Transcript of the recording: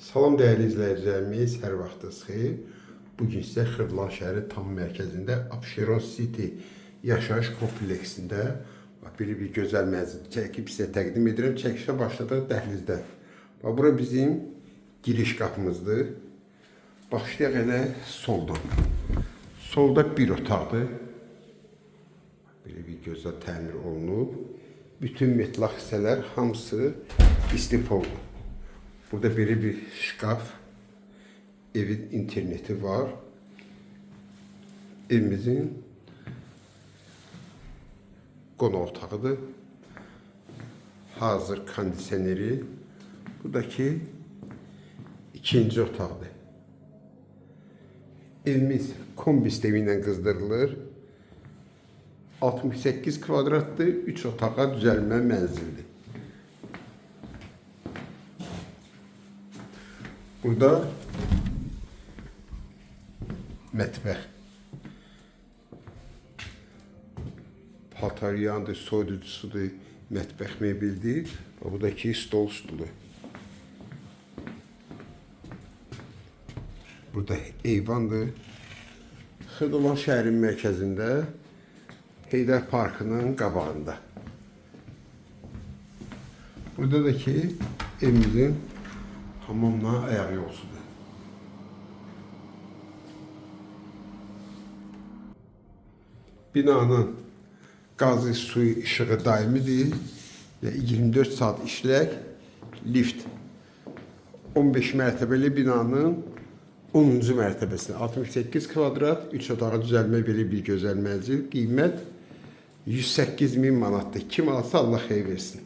Salam dəyərli izləyicilərimiz, hər vaxtınız xeyir. Bugün sizə Xırdalan şəhəri tam mərkəzində Abşeron City yaşayış kompleksində bir gözəl mənzil çəkib sizə təqdim edirəm. Çəkişə başladıq dəhlizdən. Bura bizim giriş qapımızdır. Başlayaq elə soldan. Solda bir otaqdır. Bir gözəl təmir olunub. Bütün metlaq hissələr hamısı istifoldur. Burada böyle bir şkaf, evin interneti var. Evimizin qonaq otağıdır. Hazır kondisioneri. Buradaki ikinci otaqdır. Evimiz kombi sistemiyle qızdırılır. 68 kvadratdır, 3 otağa düzəlmə mənzildir. Burada mətbəx, paltaryandır, soyuducusudur, mətbəx mebildir. Buradakı stol stulu. Burada eyvandır. Xırdalan şəhərin mərkəzində, Heydər Parkının qabağında. Burada da ki evimizin hamamla ayağı yolsudur. Binanın qazı, suyu, işığı daimidir ve 24 saat işlək lift. 15 mərtəbəli binanın 10-cu mərtəbəsində 68 kvadrat, 3 otağa düzəlmə belə bir gözəl mənzil. Qiymət 108.000 manatdır. Kim alsa Allah xeyir versin.